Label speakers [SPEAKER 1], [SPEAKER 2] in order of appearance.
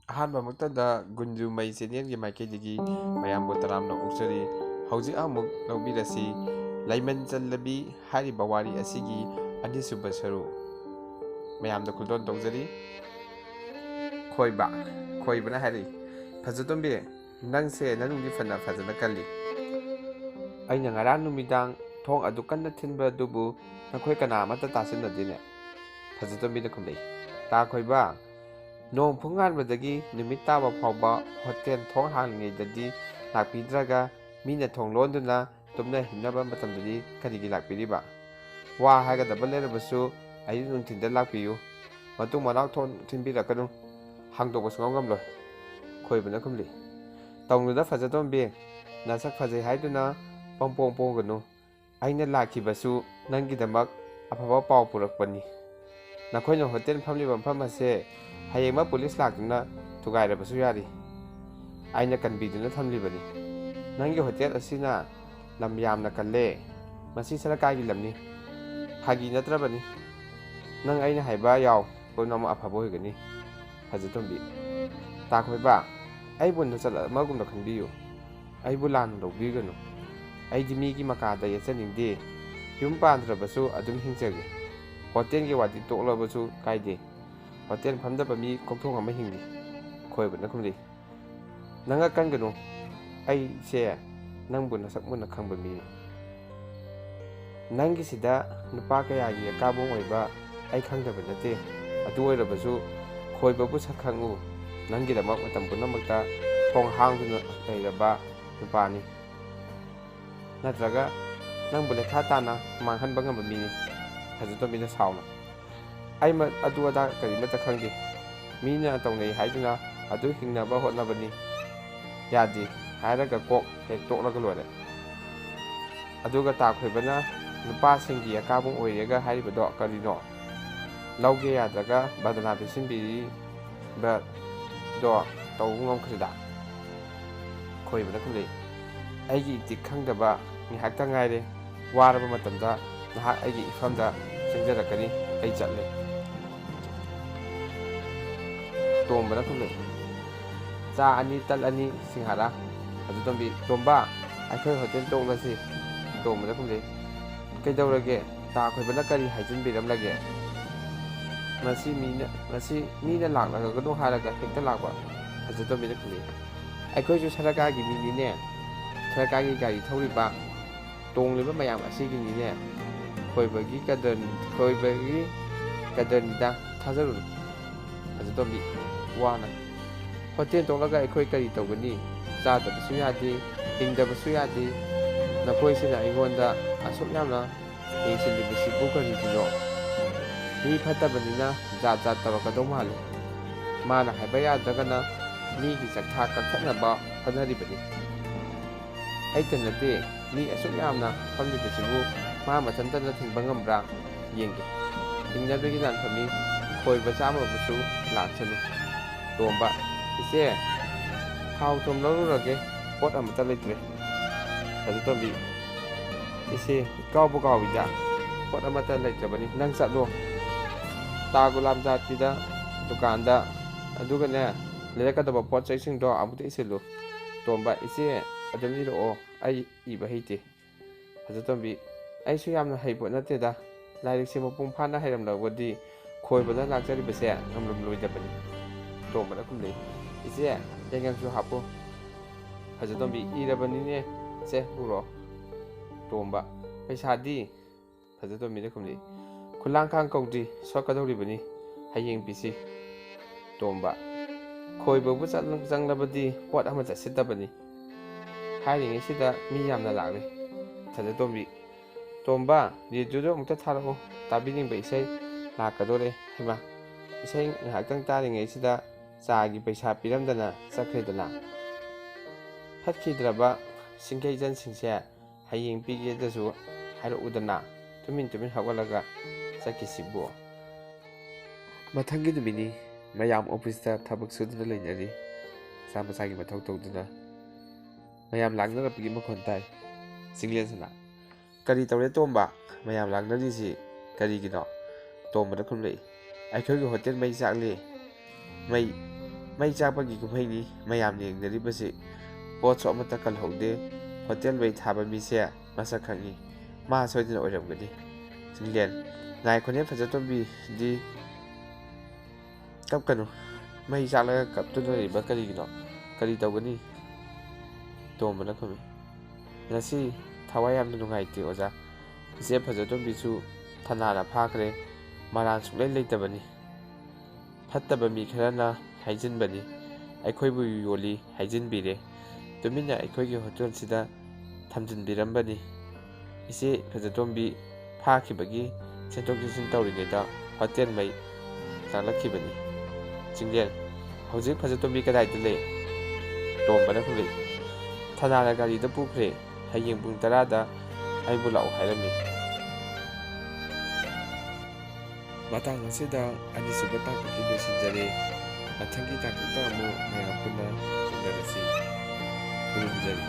[SPEAKER 1] ꯑꯍꯥꯟꯕꯃꯛꯇꯗ ꯒꯨꯟꯖꯨ ꯃꯩ ꯆꯦꯅꯦꯜꯒꯤ ꯃꯥꯏꯀꯩꯗꯒꯤ ꯃꯌꯥꯝꯕꯨ ꯇꯔꯥꯝꯅ ꯑꯣꯛꯆꯔꯤ꯫ ꯍꯧꯖꯤꯛ ꯑꯃꯨꯛ ꯂꯧꯕꯤꯔꯁꯤ ꯂꯩꯃꯟ ꯆꯜꯂꯕꯤ ꯍꯥꯏꯔꯤꯕ ꯋꯥꯔꯤ ꯑꯁꯤꯒꯤ ꯑꯅꯤꯁꯨꯕ ꯁꯔꯨꯛ꯫ ꯃꯌꯥꯝꯗ ꯈꯨꯗꯣꯜ ꯇꯧꯖꯔꯤ꯫ ꯈꯣꯏꯕꯅ ꯍꯥꯏꯔꯛꯏ, ꯐꯖꯇꯣꯝꯕꯤ, ꯅꯪꯁꯦ ꯅꯅꯨꯡꯗꯤ ꯐꯖꯅ ꯀꯜꯂꯤ꯫ ꯑꯩꯅ ꯉꯔꯥꯡ ꯅꯨꯃꯤꯗꯥꯡ ꯊꯣꯡ ꯑꯗꯨ ꯀꯟꯅ ꯊꯤꯟꯕ ꯑꯗꯨꯕꯨ ꯅꯈꯣꯏ ꯀꯅꯥ ꯑꯃꯠꯇ ꯇꯥꯁꯤꯟꯅꯗꯦꯅꯦ꯫ ꯐꯖꯇꯣꯝꯕꯤꯅ ꯈꯨꯝꯂꯛꯏ, ꯇꯥ ꯈꯣꯏꯕ, ꯅꯣꯡ ꯐꯨꯡꯉꯥꯟꯕꯗꯒꯤ ꯅꯨꯃꯤꯠ ꯇꯥꯕ ꯐꯥꯎꯕ ꯍꯣꯇꯦꯜ ꯊꯣꯡ ꯍꯥꯡꯂꯤꯉꯩꯗꯗꯤ ꯂꯥꯛꯄꯤꯗ꯭ꯔꯒ ꯃꯤꯅ ꯊꯣꯡ ꯂꯣꯟꯗꯨꯅ ꯇꯨꯝꯅ ꯍꯤꯞꯅꯕ ꯃꯇꯝꯗꯗꯤ ꯀꯔꯤꯒꯤ ꯂꯥꯛꯄꯤꯔꯤꯕ? ꯋꯥ ꯍꯥꯏꯒꯗꯕ ꯂꯩꯔꯕꯁꯨ ꯑꯌꯨꯛ ꯅꯨꯡꯊꯤꯟꯗ ꯂꯥꯛꯄꯤꯌꯨ, ꯃꯇꯨꯡ ꯃꯅꯥꯎ ꯊꯣꯡ ꯊꯤꯟꯕꯤꯔꯛꯀꯅꯨ, ꯍꯥꯡꯗꯣꯛꯄ ꯉꯝꯂꯣꯏ꯫ ꯈꯣꯏꯕꯅ ꯈꯨꯝꯂꯤ, ꯇꯧꯅꯨꯗ ꯐꯖꯇꯣꯝꯕꯤ, ꯅꯁꯛ ꯐꯖꯩ ꯍꯥꯏꯗꯨꯅ ꯄꯪꯄꯣꯡ ꯄꯣꯡꯒꯅꯨ꯫ ꯑꯩꯅ ꯂꯥꯛꯈꯤꯕꯁꯨ ꯅꯪꯒꯤꯗꯃꯛ ꯑꯐꯕ ꯄꯥꯎ ꯄꯨꯔꯛꯄꯅꯤ꯫ ꯅꯈꯣꯏꯅ ꯍꯣꯇꯦꯜ ꯐꯝꯂꯤꯕ ꯃꯐꯝ ꯑꯁꯦ ꯍꯌꯦꯡꯃꯛ ꯄꯨꯂꯤꯁ ꯂꯥꯛꯇꯨꯅ ꯊꯨꯒꯥꯏꯔꯕꯁꯨ ꯌꯥꯔꯤ꯫ ꯑꯩꯅ ꯀꯟꯕꯤꯗꯨꯅ ꯊꯝꯂꯤꯕꯅꯤ꯫ ꯅꯪꯒꯤ ꯍꯣꯇꯦꯜ ꯑꯁꯤꯅ ꯂꯝ ꯌꯥꯝꯅ ꯀꯜꯂꯦ, ꯃꯁꯤ ꯁꯔꯀꯥꯔꯒꯤ ꯂꯝꯅꯤ, ꯐꯥꯒꯤ ꯅꯠꯇ꯭ꯔꯕꯅꯤ꯫ ꯅꯪ ꯑꯩꯅ ꯍꯥꯏꯕ ꯌꯥꯎ, ꯄꯨꯝꯅꯃꯛ ꯑꯐꯕ ꯑꯣꯏꯒꯅꯤ꯫ ꯐꯖꯇꯣꯝꯕꯤ, ꯇꯥ ꯈꯣꯏꯕ, ꯑꯩꯕꯨ ꯅꯆꯠ ꯑꯃꯒꯨꯝꯅ ꯈꯟꯕꯤꯌꯨ, ꯑꯩꯕꯨ ꯂꯥꯟꯅ ꯂꯧꯕꯤꯒꯅꯨ꯫ ꯑꯩꯗꯤ ꯃꯤꯒꯤ ꯃꯀꯥꯗ ꯌꯦꯠꯆꯅꯤꯡꯗꯦ, ꯌꯨꯝ ꯄꯥꯟꯗ꯭ꯔꯕꯁꯨ ꯑꯗꯨꯝ ꯍꯤꯡꯖꯒꯦ꯫ ꯍꯣꯇꯦꯜꯒꯤ ꯋꯥꯗꯤ ꯇꯣꯛꯂꯕꯁꯨ ꯀꯥꯏꯗꯦ, ꯍꯣꯇꯦꯜ ꯐꯝꯗꯕ ꯃꯤ ꯀꯣꯛꯊꯣꯡ ꯑꯃ ꯍꯤꯡꯉꯤ꯫ ꯈꯣꯏꯕꯅ ꯈꯨꯝꯂꯤ, ꯅꯪꯒ ꯀꯟꯒꯅꯨ, ꯑꯩꯁꯦ ꯅꯪꯕꯨ ꯅꯁꯛ ꯃꯨꯟꯅ ꯈꯪꯕ ꯃꯤꯅꯤ꯫ ꯅꯪꯒꯤꯁꯤꯗ ꯅꯨꯄꯥ ꯀꯌꯥꯒꯤ ꯑꯀꯥꯕꯨꯡ ꯑꯣꯏꯕ ꯑꯩ ꯈꯪꯗꯕ ꯅꯠꯇꯦ꯫ ꯑꯗꯨ ꯑꯣꯏꯔꯕꯁꯨ ꯈꯣꯏꯕꯕꯨ ꯁꯛ ꯈꯪꯉꯨ, ꯅꯪꯒꯤꯗꯃꯛ ꯃꯇꯝ ꯄꯨꯝꯅꯃꯛꯇ ꯊꯣꯡ ꯍꯥꯡꯗꯨꯅ ꯂꯩꯔꯕ ꯅꯨꯄꯥꯅꯤ, ꯅꯠꯇ꯭ꯔꯒ ꯅꯪꯕꯨ ꯂꯩꯈꯥ ꯇꯥꯅ ꯃꯥꯡꯍꯟꯕ ꯉꯝꯕ ꯃꯤꯅꯤ꯫ ꯐꯖꯇꯣꯝꯕꯤꯅ ꯁꯥꯎꯅ, ꯑꯩ ꯑꯗꯨ ꯑꯗꯥ ꯀꯔꯤꯃꯠꯇ ꯈꯪꯗꯦ, ꯃꯤꯅ ꯇꯧꯅꯩ ꯍꯥꯏꯗꯨꯅ ꯑꯗꯨ ꯍꯤꯡꯅꯕ ꯍꯣꯠꯅꯕꯅꯤ꯫ ꯌꯥꯗꯦ ꯍꯥꯏꯔꯒ ꯀꯣꯛ ꯍꯦꯛ ꯇꯣꯛꯂꯒ ꯂꯣꯏꯔꯦ꯫ ꯑꯗꯨꯒ ꯇꯥ ꯈꯣꯏꯕꯅ ꯅꯨꯄꯥꯁꯤꯡꯒꯤ ꯑꯀꯥꯕꯨꯡ ꯑꯣꯏꯔꯦꯒ ꯍꯥꯏꯔꯤꯕꯗꯣ ꯀꯔꯤꯅꯣ? ꯂꯧꯒꯦ ꯌꯥꯗ꯭ꯔꯒ ꯕꯗꯅꯥ ꯄꯤꯁꯤꯟꯕꯤꯔꯤꯕꯗꯣ ꯇꯧꯕ ꯉꯝꯈ꯭ꯔꯤꯗ꯫ ꯈꯣꯏꯕꯅ ꯈꯨꯝꯂꯛꯏ, ꯑꯩꯒꯤ ꯏꯇꯤꯛ ꯈꯪꯗꯕ ꯉꯥꯏꯍꯥꯛꯇ ꯉꯥꯏꯔꯦ, ꯋꯥꯔꯕ ꯃꯇꯝꯗ ꯅꯍꯥꯛ ꯑꯩꯒꯤ ꯏꯐꯝꯗ ꯆꯪꯖꯔꯛꯀꯅꯤ, ꯑꯩ ꯆꯠꯂꯦ꯫ ꯇꯣꯝꯕꯅ ꯈꯨꯝꯂꯛꯏ, ꯆꯥ 2 ꯇꯜ 2 ꯁꯤꯡꯍꯥꯔꯥ꯫ ꯐꯖꯇꯣꯝꯕꯤ, ꯇꯣꯝꯕ, ꯑꯩꯈꯣꯏ ꯍꯣꯇꯦꯜ ꯇꯣꯡꯂꯁꯤ꯫ ꯇꯣꯝꯕꯅ ꯈꯨꯝꯂꯛꯏ, ꯀꯩꯗꯧꯔꯒꯦ? ꯇꯥ ꯈꯣꯏꯕꯅ ꯀꯔꯤ ꯍꯥꯏꯖꯤꯟꯕꯤꯔꯝꯂꯒꯦ? ꯉꯁꯤ ꯃꯤꯅ ꯂꯥꯛꯂꯒꯅꯨ ꯍꯥꯏꯔꯒ ꯍꯦꯛꯇ ꯂꯥꯛꯄ꯫ ꯐꯖꯇꯣꯝꯕꯤꯅ ꯈꯨꯝꯂꯛꯏ, ꯑꯩꯈꯣꯏꯁꯨ ꯁꯔꯀꯥꯔꯒꯤ ꯃꯤꯅꯤꯅꯦ, ꯁꯔꯀꯥꯔꯒꯤ ꯒꯥꯔꯤ ꯊꯧꯔꯤꯕ ꯇꯣꯡꯂꯤꯕ ꯃꯌꯥꯝ ꯑꯁꯤꯒꯤꯅꯤꯅꯦ꯫ ꯈꯣꯏꯕꯒꯤ ꯀꯗꯔꯅꯤꯗ, ꯊꯥꯖꯔꯨꯅꯨ꯫ ꯐꯖꯇꯣꯝꯕꯤ ꯋꯥꯅ, ꯍꯣꯇꯦꯜ ꯇꯣꯛꯂꯒ ꯑꯩꯈꯣꯏ ꯀꯔꯤ ꯇꯧꯒꯅꯤ? ꯆꯥꯗꯕꯁꯨ ꯌꯥꯗꯦ, ꯍꯤꯡꯗꯕꯁꯨ ꯌꯥꯗꯦ, ꯅꯈꯣꯏꯁꯤꯅ ꯑꯩꯉꯣꯟꯗ ꯑꯁꯨꯛ ꯌꯥꯝꯅ ꯌꯦꯡꯁꯤꯜꯂꯤꯕꯁꯤꯕꯨ ꯀꯔꯤꯒꯤꯅꯣ? ꯃꯤ ꯐꯠꯇꯕꯅꯤꯅ ꯖꯥꯠ ꯖꯥꯠ ꯇꯧꯔꯛꯀꯗꯧ ꯃꯥꯜꯂꯤ꯫ ꯃꯥꯅ ꯍꯥꯏꯕ ꯌꯥꯗ꯭ꯔꯒꯅ ꯃꯤꯒꯤ ꯆꯛꯊꯥ ꯀꯛꯊꯠꯅꯕ ꯍꯣꯠꯅꯔꯤꯕꯅꯤ꯫ ꯑꯩꯇ ꯅꯠꯇꯦ, ꯃꯤ ꯑꯁꯨꯛ ꯌꯥꯝꯅ ꯐꯝꯂꯤꯕꯁꯤꯕꯨ ꯃꯥ ꯃꯊꯟꯇꯅ ꯊꯤꯡꯕ ꯉꯝꯕ꯭ꯔꯥ ꯌꯦꯡꯒꯦ꯫ ꯍꯤꯡꯅꯕꯒꯤ ꯂꯥꯟꯐꯝꯅꯤ, ꯈꯣꯏꯕ ꯆꯥꯝꯃꯕꯨꯁꯨ ꯂꯥꯛꯁꯅꯨ꯫ ꯇꯣꯝꯕ, ꯏꯆꯦ, ꯊꯥꯎ ꯊꯨꯝ ꯂꯧꯔꯨꯔꯒꯦ, ꯄꯣꯠ ꯑꯃꯠꯇ ꯂꯩꯇ꯭ꯔꯦ꯫ ꯐꯖꯇꯣꯝꯕꯤ, ꯏꯆꯦ, ꯀꯥꯎꯕꯨ ꯀꯥꯎꯏꯗ, ꯄꯣꯠ ꯑꯃꯠꯇ ꯂꯩꯇ꯭ꯔꯕꯅꯤ, ꯅꯪ ꯆꯠꯂꯣ ꯇꯥ ꯒꯨꯂꯥꯝꯖꯥꯠꯀꯤꯗ ꯗꯨꯀꯥꯟꯗ, ꯑꯗꯨꯒꯅꯦ ꯂꯩꯔꯛꯀꯗꯕ ꯄꯣꯠ ꯆꯩꯁꯤꯡꯗꯣ ꯑꯃꯨꯛꯇ ꯏꯁꯤꯜꯂꯨ꯫ ꯇꯣꯝꯕ, ꯏꯆꯦ, ꯑꯗꯨꯝ ꯏꯔꯛꯑꯣ, ꯑꯩ ꯏꯕ ꯍꯩꯇꯦ꯫ ꯐꯖꯇꯣꯝꯕꯤ, ꯑꯩꯁꯨ ꯌꯥꯝꯅ ꯍꯩꯕꯣ ꯅꯠꯇꯦꯗ, ꯂꯥꯏꯔꯤꯛꯁꯦ ꯃꯄꯨꯡ ꯐꯥꯅ ꯍꯩꯔꯝꯂꯕꯗꯤ ꯈꯣꯏꯕꯅ ꯂꯥꯛꯆꯔꯤꯕꯁꯦ ꯉꯝꯂꯝꯂꯣꯏꯗꯕꯅꯤ꯫ ꯇꯣꯝꯕꯅ ꯈꯨꯝꯂꯛꯏ, ꯏꯆꯦ, ꯌꯥꯏꯉꯪꯁꯨ ꯍꯥꯞꯄꯨ꯫ ꯐꯖꯇꯣꯝꯕꯤ, ꯏꯔꯕꯅꯤꯅꯦ, ꯁꯦ ꯄꯨꯔꯛꯑꯣ꯫ ꯇꯣꯝꯕ, ꯄꯩꯁꯥꯗꯤ? ꯐꯖꯇꯣꯝꯕꯤꯅ ꯈꯨꯝꯂꯛꯏ, ꯈꯨꯂꯥꯡꯈꯥꯡ ꯀꯧꯗ꯭ꯔꯤ, ꯁꯣꯠꯀꯗꯧꯔꯤꯕꯅꯤ, ꯍꯌꯦꯡ ꯄꯤꯁꯤ꯫ ꯇꯣꯝꯕ, ꯈꯣꯏꯕꯕꯨ ꯆꯪꯂꯕꯗꯤ ꯄꯣꯠ ꯑꯃꯠꯇ ꯁꯤꯠꯇꯕꯅꯤ, ꯍꯥꯏꯔꯤꯉꯩꯁꯤꯗ ꯃꯤ ꯌꯥꯝꯅ ꯂꯥꯛꯂꯦ꯫ ꯐꯖꯇꯣꯝꯕꯤ, ꯇꯣꯝꯕ, ꯔꯦꯗꯤꯑꯣꯗꯨ ꯑꯃꯨꯛꯇ ꯊꯥꯔꯛꯎ, ꯇꯥꯕꯤꯅꯤꯡꯕ ꯏꯁꯩ ꯂꯥꯛꯀꯗꯣꯔꯦ꯫ ꯍꯩꯃꯥ, ꯏꯁꯩ ꯉꯥꯏꯍꯥꯛꯇꯪ ꯇꯥꯔꯤꯉꯩꯁꯤꯗ ꯆꯥꯒꯤ ꯄꯩꯁꯥ ꯄꯤꯔꯝꯗꯅ ꯆꯠꯈ꯭ꯔꯦꯗꯅ꯫ ꯐꯠꯈꯤꯗ꯭ꯔꯕ ꯁꯤꯡꯈꯩꯖꯟꯁꯤꯡꯁꯦ ꯍꯌꯦꯡ ꯄꯤꯒꯦꯗꯁꯨ ꯍꯥꯏꯔꯛꯎꯗꯅ, ꯇꯨꯃꯤꯟ ꯍꯧꯒꯠꯂꯒ ꯆꯠꯈꯤꯁꯤꯕꯨ꯫ ꯃꯊꯪꯒꯤ ꯅꯨꯃꯤꯠꯅꯤ, ꯃꯌꯥꯝ ꯑꯣꯐꯤꯁꯇ ꯊꯕꯛ ꯁꯨꯗꯨꯅ ꯂꯩꯅꯔꯤ, ꯃꯁꯥ ꯃꯁꯥꯒꯤ ꯃꯊꯧ ꯇꯧꯗꯨꯅ꯫ ꯃꯌꯥꯝ ꯂꯥꯡꯅꯔꯛꯄꯒꯤ ꯃꯈꯣꯟ ꯇꯥꯏ꯫ ꯆꯤꯡꯂꯦꯟꯁꯅ, ꯀꯔꯤ ꯇꯧꯔꯦ ꯇꯣꯝꯕ? ꯃꯌꯥꯝ ꯂꯥꯡꯅꯔꯤꯁꯤ ꯀꯔꯤꯒꯤꯅꯣ? ꯇꯣꯝꯕꯅ ꯈꯨꯝꯂꯛꯏ, ꯑꯩꯈꯣꯏꯒꯤ ꯍꯣꯇꯦꯜ ꯃꯩ ꯆꯥꯛꯂꯦ꯫ ꯃꯩ ꯆꯥꯛꯄꯒꯤ ꯀꯨꯝꯍꯩꯅꯤ ꯃꯌꯥꯝꯅ ꯌꯦꯡꯅꯔꯤꯕꯁꯤ꯫ ꯄꯣꯠꯁꯨ ꯑꯃꯠꯇ ꯀꯜꯍꯧꯗꯦ꯫ ꯍꯣꯇꯦꯜ ꯃꯩ ꯊꯥꯕ ꯃꯤꯁꯦ ꯃꯁꯛ ꯈꯪꯉꯤ꯫ ꯃꯥ ꯁꯣꯏꯗꯅ ꯑꯣꯏꯔꯝꯒꯅꯤ꯫ ꯆꯤꯡꯂꯦꯟ: ꯉꯥꯏꯈꯣꯅꯦ ꯐꯖꯇꯣꯝꯕꯤꯗꯤ ꯀꯞꯀꯅꯨ꯫ ꯃꯩ ꯆꯥꯛꯂꯒ ꯀꯞꯇꯨꯅ ꯂꯩꯕ ꯀꯔꯤꯒꯤꯅꯣ? ꯀꯔꯤ ꯇꯧꯒꯅꯤ? ꯇꯣꯝꯕꯅ ꯈꯨꯝꯃꯤ: ꯉꯁꯤ ꯊꯋꯥꯏ ꯌꯥꯝꯅ ꯅꯨꯡꯉꯥꯏꯇꯦ ꯑꯣꯖꯥ꯫ ꯏꯆꯦ ꯐꯖꯇꯣꯝꯕꯤꯁꯨ ꯊꯅꯥꯅ ꯐꯥꯈ꯭ꯔꯦ꯫ ꯃꯔꯥꯜ ꯁꯨꯡꯂꯩ ꯂꯩꯇꯕꯅꯤ꯫ ꯐꯠꯇꯕ ꯃꯤ ꯈꯔꯅ ꯍꯥꯏꯖꯤꯟꯕꯅꯤ꯫ ꯑꯩꯈꯣꯏꯕꯨ ꯌꯣꯜꯂꯤ ꯍꯥꯏꯖꯤꯟꯕꯤꯔꯦ꯫ ꯇꯨꯃꯤꯟꯅ ꯑꯩꯈꯣꯏꯒꯤ ꯍꯣꯇꯦꯜꯁꯤꯗ ꯊꯝꯖꯤꯟꯕꯤꯔꯝꯕꯅꯤ꯫ ꯏꯆꯦ ꯐꯖꯇꯣꯝꯕꯤ ꯐꯥꯈꯤꯕꯒꯤ ꯆꯦꯟꯊꯣꯛ ꯆꯦꯟꯁꯤꯟ ꯇꯧꯔꯤꯉꯩꯗ ꯍꯣꯇꯦꯜ ꯃꯩ ꯆꯥꯛꯂꯛꯈꯤꯕꯅꯤ꯫ ꯆꯤꯡꯂꯦꯟ: ꯍꯧꯖꯤꯛ ꯐꯖꯇꯣꯝꯕꯤ ꯀꯗꯥꯏꯗ ꯂꯩ? ꯇꯣꯝꯕꯅ ꯈꯨꯝꯂꯛꯏ: ꯊꯅꯥꯅ ꯒꯥꯔꯤꯗ ꯄꯨꯈ꯭ꯔꯦ꯫ ꯍꯌꯦꯡ ꯄꯨꯡ 10ꯗ ꯑꯩꯕꯨ ꯂꯥꯛꯑꯣ ꯍꯥꯏꯔꯝꯃꯤ꯫ ꯃꯇꯥꯡ ꯑꯁꯤꯗ ꯑꯅꯤꯁꯨꯕ ꯇꯥꯡꯀꯛꯀꯤ ꯂꯣꯏꯁꯤꯟꯖꯔꯦ꯫ ꯃꯊꯪꯒꯤ ꯇꯥꯡꯀꯛꯇ ꯑꯃꯨꯛ ꯃꯌꯥꯝ ꯄꯨꯟꯅ ꯊꯦꯡꯅꯔꯁꯤ꯫ ꯈꯨꯔꯨꯝꯖꯔꯤ꯫